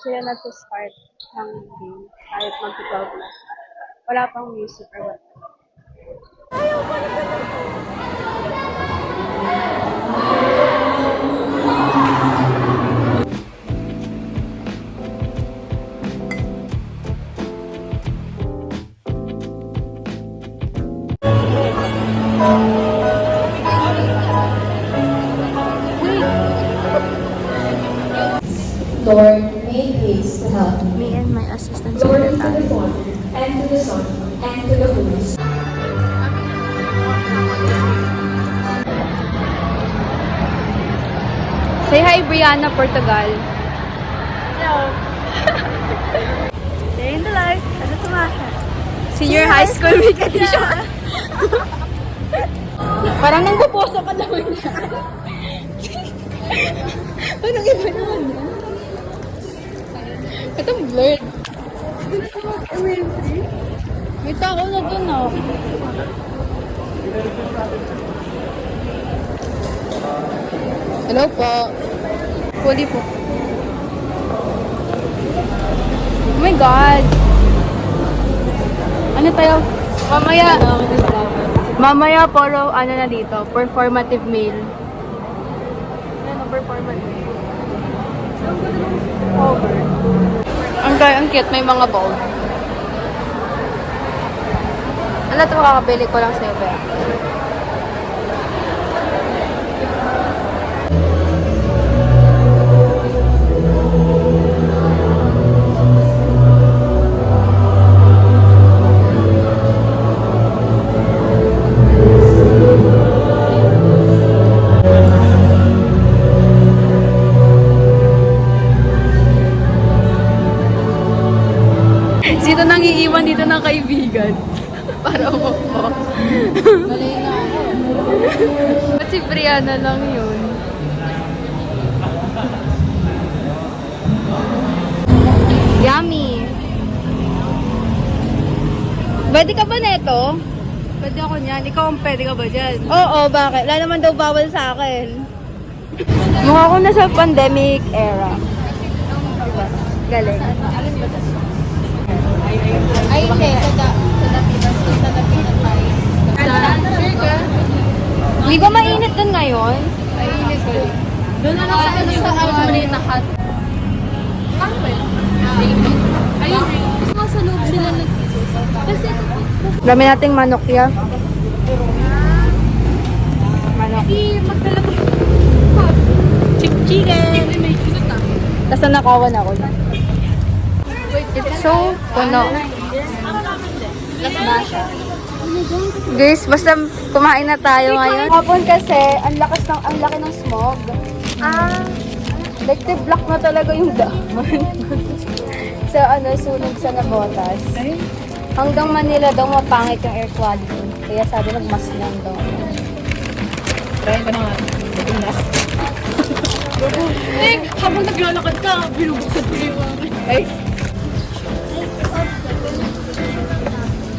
sila nagsa-start ng game kahit mag-12 na. Wala pang music or what. Lord, make haste to help me. Me and my assistant Lord, to the secretary. Father, and to the Son, and to the Holy Spirit. Say hi, Brianna, Portugal. Hello. Day in the life. Ano tumasya? Senior high school week edition. Parang nang puposo ka naman yan. Parang iba naman yan. Itong blurred. May tao na dun, oh. Hello po. Fully po. Oh my God. Ano tayo? Mamaya puro ano na dito, performative meal. Ano, performative meal? Over. Ang cute, may mga bowl. Ano ito makakabili ko lang sa'yo, Bea? Sino nang iiwan dito ng kaibigan? Para umupo. Malay na ako. Ba't si Brianna lang yun? Yummy! Pwede ka ba neto? Pwede ako niyan. Ikaw ang pwede ka ba dyan? Oo, bakit? Wala naman daw bawal sa akin. Mukha ko na sa pandemic era. Diba? Galing. Ay, hindi. Sa dapitan tayo. Di ba mainit dun ngayon? Mainit ko. Doon na lang sa maliit na hut. Ayun, gusto sa loob sila kasi Dami nating manok ya. Manok. magdala ko. Chicken! Tapos nanakawan ako. It's so puno. Guys, basta kumain na tayo ngayon. Hapon kasi, ang laki ng smog. Like the black na talaga yung dahon. sa sunog sa Navotas. Hanggang Manila daw mapangit yung air quality. Kaya sabi nagmas lang daw. Try ko na nga. Habang naglalakad ka, binubuksan ko yung Ay,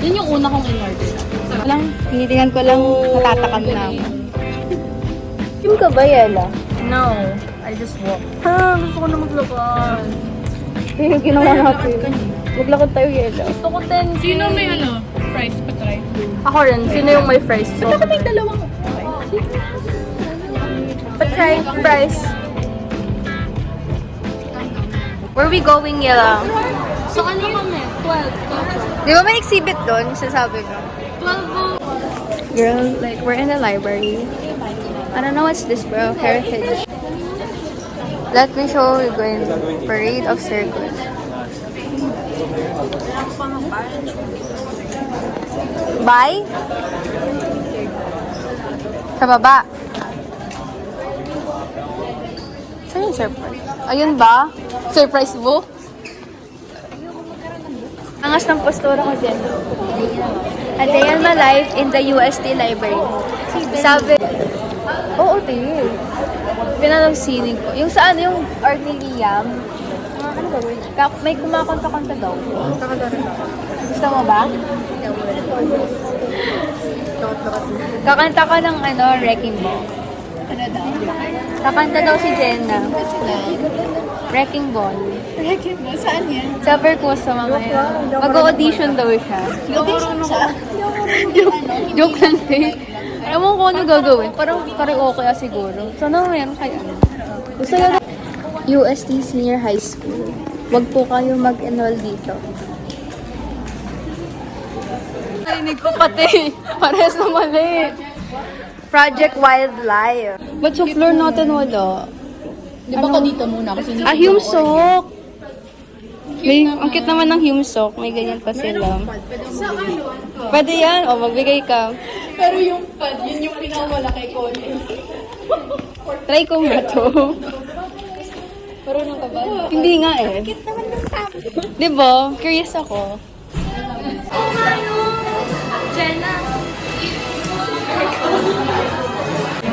yun yung una kong in-order. walang, tinitingnan ko lang, natatakam na ako. Kim ka ba, Yela? No, I just walk. Gusto ko na maglakad. Yung ginawa natin. Maglakad tayo, Yela. Gusto ko 10. Sino may fries pa try? Ako rin. Sino yung may fries? Ba't ako may dalawang Patry fries. Where we going, Yela? So ano kami? 12. Di ba may exhibit doon? Sasabi ko. 12. Girl, like, we're in the library. I don't know what's this, bro. Heritage. Let me show you going Parade of Circus. Bye? Sa baba. Saan yung surprise? Ayun ba? Surprise book? Angas ng postura ko dyan. A day in my life in the UST library. Sabi, oo, te. Pinalagsinig ko. Yung sa yung Artiliam, ano ba word? May kumakanta-kanta daw. Gusto mo ba? Kakanta ka ng Wrecking Ball. Ano daw? Kakanta daw si Jenna. Wrecking Ball. Saan yan? Sa Percosa mamaya. Mag-audition daw siya. Audition siya? Joke lang eh. Alam mo kung ano gagawin? Parang karaoke siguro. Sana meron kayo. Gusto nyo UST Senior High School. Wag po kayo mag-enroll dito. Narinig ko pati. Parehas na mali. Project Wildlife. Ba't sa floor natin wala? Di ba ka dito muna? Kasi hindi Humsok! May, ang cute naman ng Humsok. May ganyan pa sila. Pwede yan. O, magbigay ka. Pero yung pad, yun yung pinawala kay Colin. Try ko nga to. Marunong ka ba? Hindi nga eh. Di ba? Curious ako. Jenna.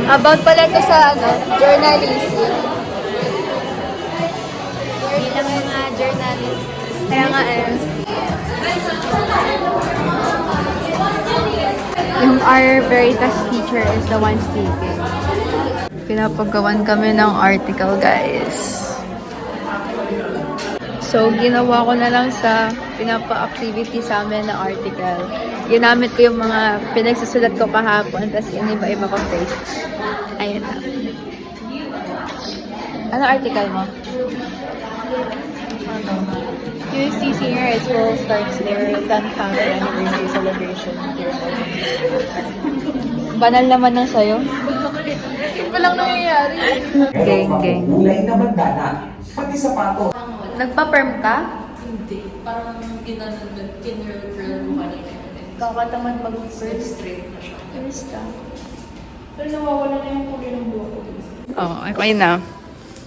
About pala to sa journalism. Bilang mga journalist. Kaya nga yung our Veritas teacher is the one speaking. Pinapagawan kami ng article, guys. So, ginawa ko na lang sa pinapa-activity sa amin na article. Ginamit ko yung mga pinagsusulat ko kahapon, tapos iniba-iba ko paste. Ayun na. Ano article mo? UST Senior High School starts their 10th anniversary celebration. Banal naman ng sayo. Yun pa lang nangyayari. Geng. Kulay na bandana, pati sapato. Nagpa-perm ka? Hindi. Parang kinurl mo kanina. Kakatamad mag-first straight na siya. First ka. Pero nawawala na yung kulay ng buhok ko. Oo, okay na.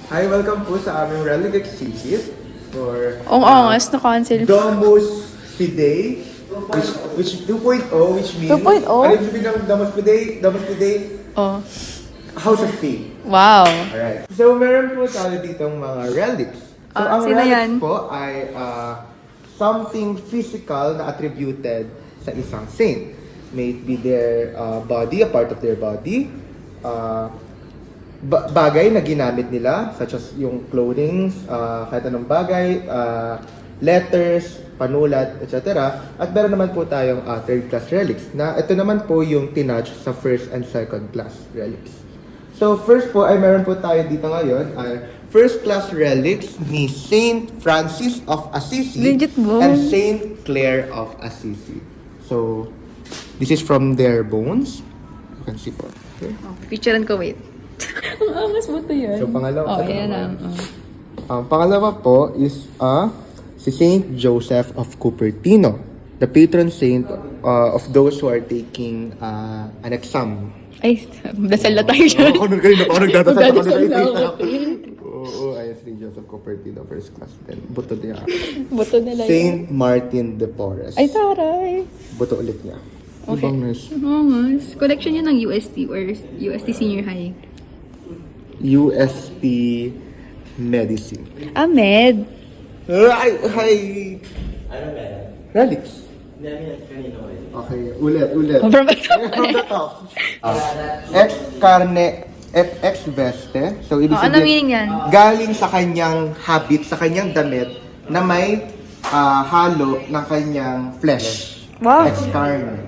Hi, welcome po sa aming Relic Exhibit for Ang angas na cancel. Domus Fidei, which 2.0, which means 2.0? Ano yung sabihin ng Domus Fidei? Domus Fidei, Oh. House of Faith. Wow. Alright. So, meron po tayo ditong mga relics. So, ang sino relics yan? po ay something physical na attributed sa isang saint. May it be their body, a part of their body, bagay na ginamit nila, such as yung clothing, kahit anong bagay, letters, panulat, etc. At meron naman po tayong third class relics, na ito naman po yung tinatch sa first and second class relics. So first po ay meron po tayo dito ngayon ay first class relics ni Saint Francis of Assisi Legit mo? and Saint Clare of Assisi. So this is from their bones. You can see po. Okay. Picturean ko, wait. Ang angas mo to yun. So pangalawa. Oh, yan na. Ang pangalawa po is si Saint Joseph of Cupertino, the patron saint of those who are taking an exam. Ay, dasal na tayo dyan. Ako nung kanina ako nagdadasal. Nagdadasal na ako. Oo, ayun si Joseph Cupertino, first class din. Buto niya. Buto nila yun. Saint Martin de Porres. Ay, taray. Buto ulit niya. Okay. Ibang nurse. Angas. Collection yun ng UST or UST Senior High. USP Medicine. Med. Ay! Ano ba? Relics. Okay, ulit. From From the top. Ex carne et ex veste. So, ibig ano sabihin, meaning yan? galing sa kanyang habit, sa kanyang damit, na may halo ng kanyang flesh. Wow. Ex carne.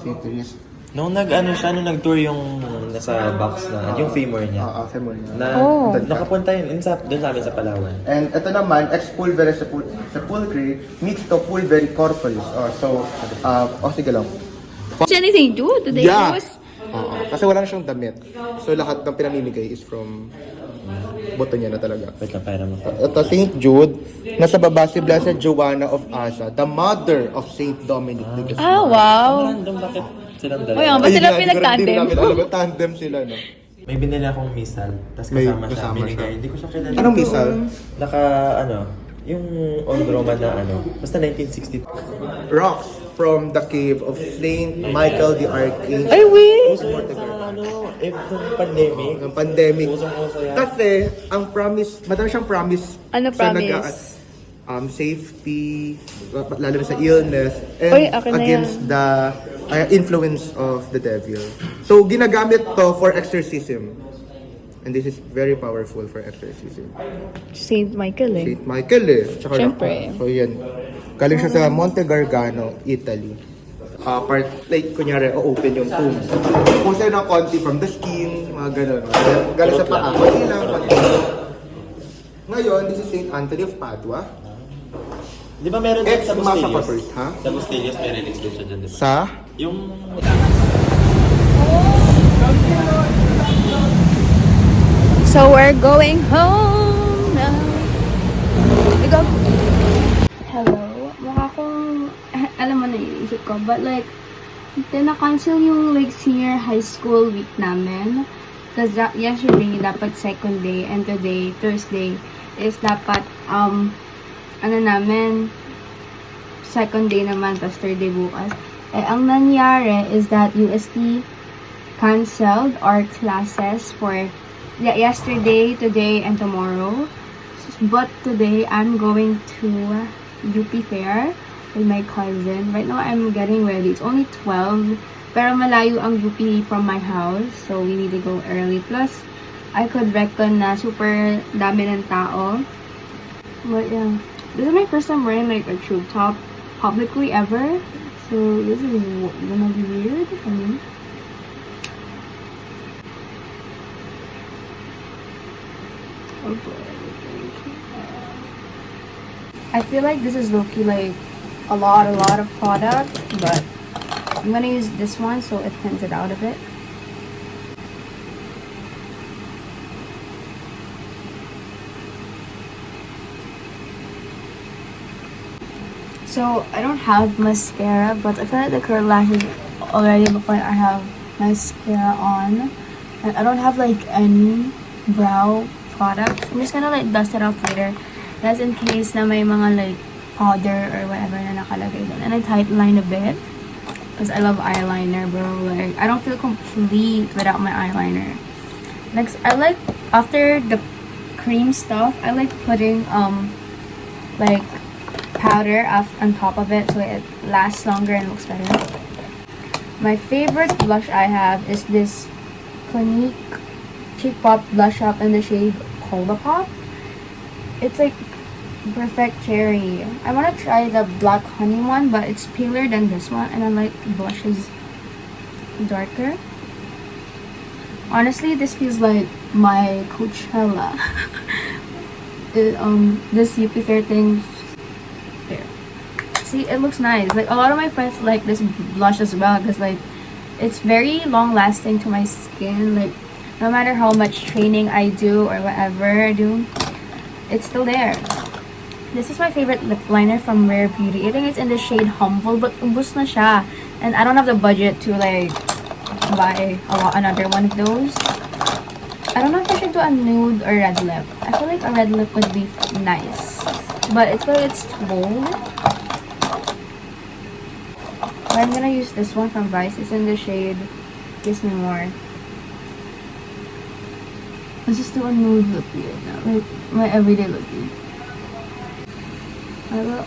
Serious. Nung nag-tour yung nasa box na, yung femur niya. Femur niya. Na, Oh. nakapunta yun, doon sa amin sa Palawan. And ito naman, ex pulvere sepulchre mixed to pulvere corporis. Sige lang. Siya ni St. Jude. Today Yeah. was... Kasi wala na siyang damit. So lahat ng pinamimigay is from boto niya na talaga. Wait lang, pera mo. Ito, St. Jude. Nasa baba si Blessed Joanna of Asa, the mother of St. Dominic de Guzman. Ah, wow. Random, bakit silang O yan, dalawa? ba't sila Ayun nga, pinag-tandem? Hindi namin alam, tandem sila, no? May binili akong misal, tapos May kasama siya, kasama binigay. siya. Hindi ko siya kilala. Anong misal? Yung old Roman na basta 1960. Rocks from the cave of Saint Michael the Archangel. Ay, wait. Pandemic. Ng pandemic. Usong-uso yan. Kasi, ang promise, madami siyang promise. Ano sa promise? safety, lalo na sa illness, and Uy, akin na against the influence of the devil. So, ginagamit to for exorcism. And this is very powerful for exorcism. Saint Michael eh. Saint Michael eh. Tsaka Siyempre. So yan. Galing siya sa Monte Gargano, Italy. Part, like, kunyari, open yung tomb. Kung sa'yo ng konti from the skin, mga ganun. Galing sa paa. Konti lang, konti. Ngayon, this is Saint Anthony of Padua. Di ba meron din sa Ex-masa pa Bustillos? first, ha? Sa Bustillos may relics din siya dyan, di ba? Sa? Yung... So we're going home now. Ikaw. Hello. Mukha akong, alam mo na yung isip ko, but like, na-cancel yung like senior high school week namin. Because yesterday, dapat second day, and today, Thursday, is dapat, ano namin, second day naman, tapos third day bukas. Eh, ang nangyari is that UST canceled our classes for yesterday, today, and tomorrow. But today, I'm going to UP Fair with my cousin. Right now, I'm getting ready. It's only 12, pero malayo ang UP from my house, so we need to go early. Plus, I could reckon na super dami ng tao. But yeah, this is my first time wearing like a tube top publicly ever. So this is gonna be weird for me. Oh boy. I feel like this is low-key like a lot of product, but I'm gonna use this one so it thins it out a bit. So I don't have mascara, but I feel like the curl lashes already before I have mascara on. And I don't have like any brow products. I'm just gonna like dust it off later. That's in case na may mga like powder or whatever na nakalagay doon. And I tight line a bit. Because I love eyeliner, bro. Like, I don't feel complete without my eyeliner. Next, I like, after the cream stuff, I like putting, like, powder on top of it so it lasts longer and looks better. My favorite blush I have is this Clinique Cheek Pop Blush Up in the shade Cola Pop. It's like perfect cherry. I want to try the black honey one, but it's paler than this one, and I like blushes darker. Honestly, this feels like my Coachella. This UP Fair thing. There. See, it looks nice. Like a lot of my friends like this blush as well, because like it's very long lasting to my skin. Like no matter how much training I do or whatever I do, it's still there. This is my favorite lip liner from Rare Beauty. I think it's in the shade Humble, but ubos na siya. And I don't have the budget to like buy another one of those. I don't know if I should do a nude or red lip. I feel like a red lip would be nice, but it's like it's too bold. But I'm gonna use this one from Vice. It's in the shade Kiss Me More. Let's just do a nude look here now, like my everyday look here. I will,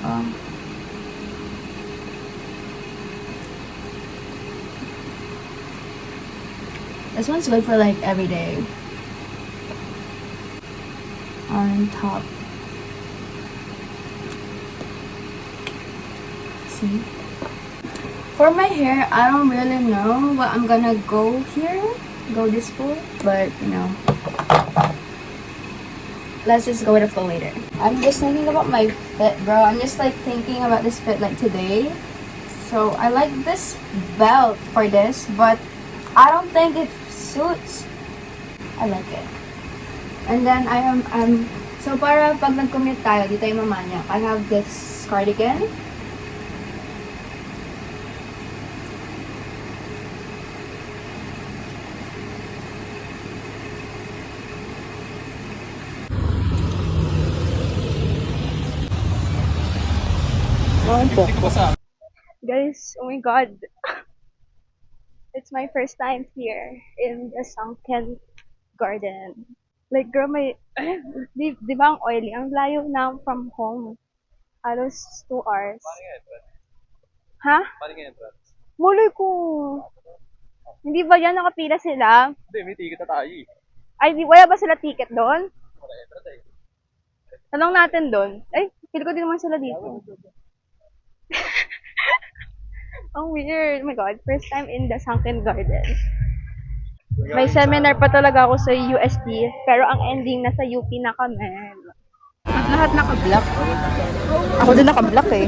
this one's good for like every day. On top. See? For my hair, I don't really know what I'm gonna go this for, but you know. Let's just go with the flow later. I'm just thinking about my fit, bro. I'm just like thinking about this fit like today. So I like this belt for this, but I don't think it suits. I like it. And then I'm so para pag nag-commute tayo, di tayo mamanyak, I have this cardigan. Guys, oh my god. It's my first time here in the sunken garden. Like, girl, may, di ba ang oily? Ang layo na from home. Halos 2 hours. Ha? Muloy ko. Hindi ba yan nakapila sila? Hindi, may ticket na tayo eh. Ay, wala ba sila ticket doon? Tanong natin doon. Ay, feel ko din naman sila dito. Ang weird. Oh my God. First time in the Sunken Garden. May seminar pa talaga ako sa UST, pero ang ending nasa UP na kami. At lahat naka-black. Ako din naka-black eh.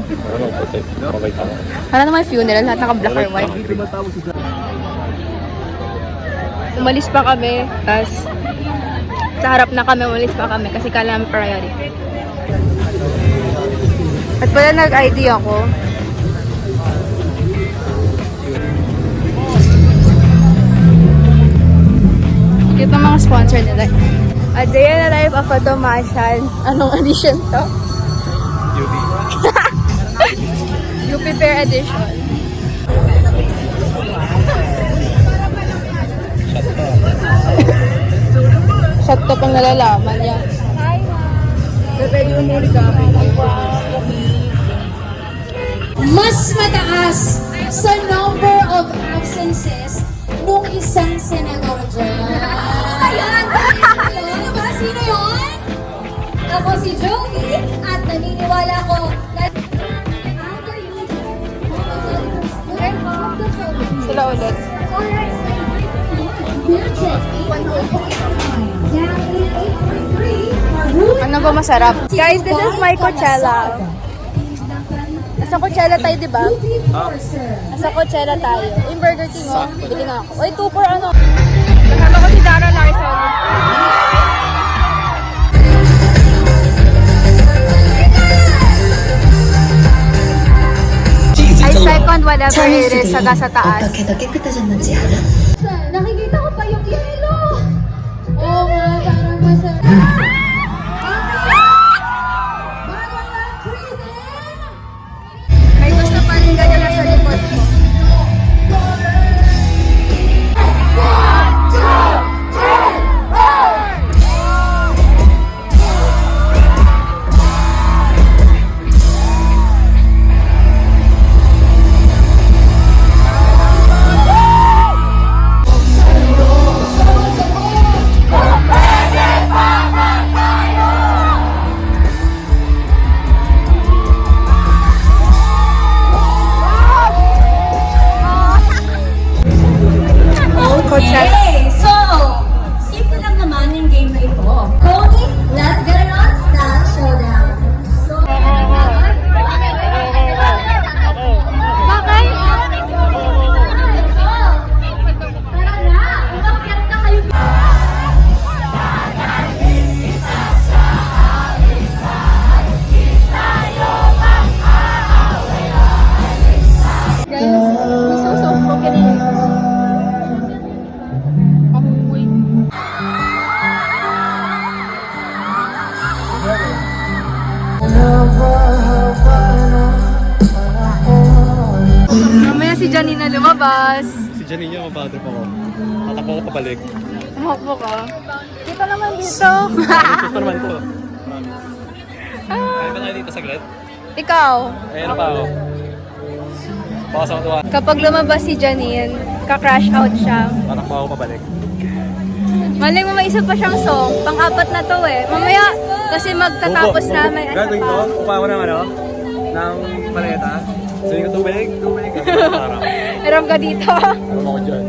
Ano naman funeral, lahat naka-black or white. Umalis pa kami, tas sa harap na kami, umalis pa kami kasi kala namin priority. At pala nag-ID ako. Ito mga sponsor nila. A Day in the Life of a Tomasian. Anong edition to? UP. UP Fair Edition. Shot to pang nalalaman niya. Pwede umuli ka. Mas mataas sa number of absences nung isang senador dyan. Ayan! Ano ba? Sino yun? Ako si Joey at naniniwala ko na... Sila ulit. Ano ba masarap? Guys, this is my Coachella. Nasa Coachella tayo, di ba? Nasa Coachella tayo. Yung Burger King, oh. Bili nga ako. Uy, 2 for ano? Kasama ko si Dara Larson. I second whatever it is sa taas. Nakikita ko pa yung yelo! Oo nga, parang masarap. May gusto pa rin ganyan na sa likod ko. Okay, so, simple lang naman yung game na ito. Coney, let's get it on, Style Showdown. So, Bakit? tara na, umakyat na kayo. Guys, may soft spoken eh. Pahuwi. Mamaya si Janina lumabas. Si Janine, mabadrip ako. Tatakbo ko pabalik. Umakbo ka. Dito naman dito. Gusto naman ko. Kaya ba tayo dito saglit? Ikaw. Ayan na pa ako. Baka sa matuwa. Kapag lumabas si Janine, ka-crash out siya. Tatakbo ako pabalik. Malay mo may isa pa siyang song. Pang-apat na to eh. Mamaya, kasi magtatapos na may ano Gagawin pa. ko, kupa ko ng ano, ng paleta. Sabi ko tubig. Parang, Meron ka dito. alam ako dyan.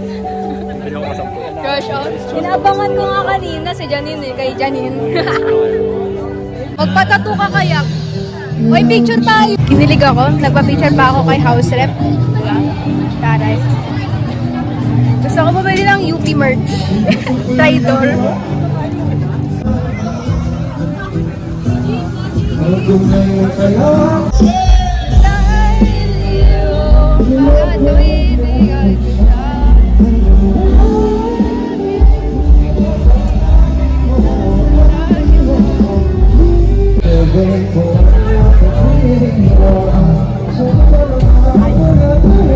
Hindi ako masampo. Crash out. Inaabangan ko nga kanina si Janine eh. Kay Janine. Magpatato ka kaya. Uy, picture tayo. Kinilig ako. Nagpa-picture pa ako kay house rep. Diba? Taray. Gusto ko bumili ng UP merch. Tridor.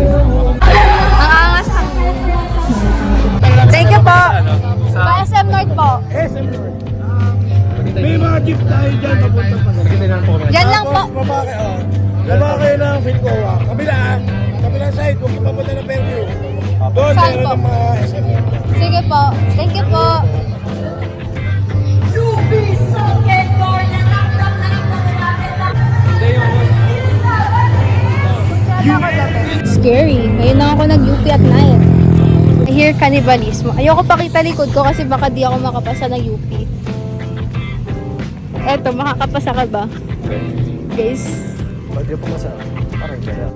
Ang angas ang... Thank you po. Sa SM North po. May mga jeep tayo dyan, papunta pa. Diyan lang po. Babake, oh. Babake ng Philcoa. Kabilang side, kung papunta ng Fairview. Doon, Saan meron po? ng mga SMR. Sige po. Thank you po. scary. Ngayon lang ako nag-UP at night. I hear cannibalismo. Ayoko pakita likod ko kasi baka di ako makapasa ng UP. Eto, makakapasa ka ba? Guys. Pwede po sa parang kaya.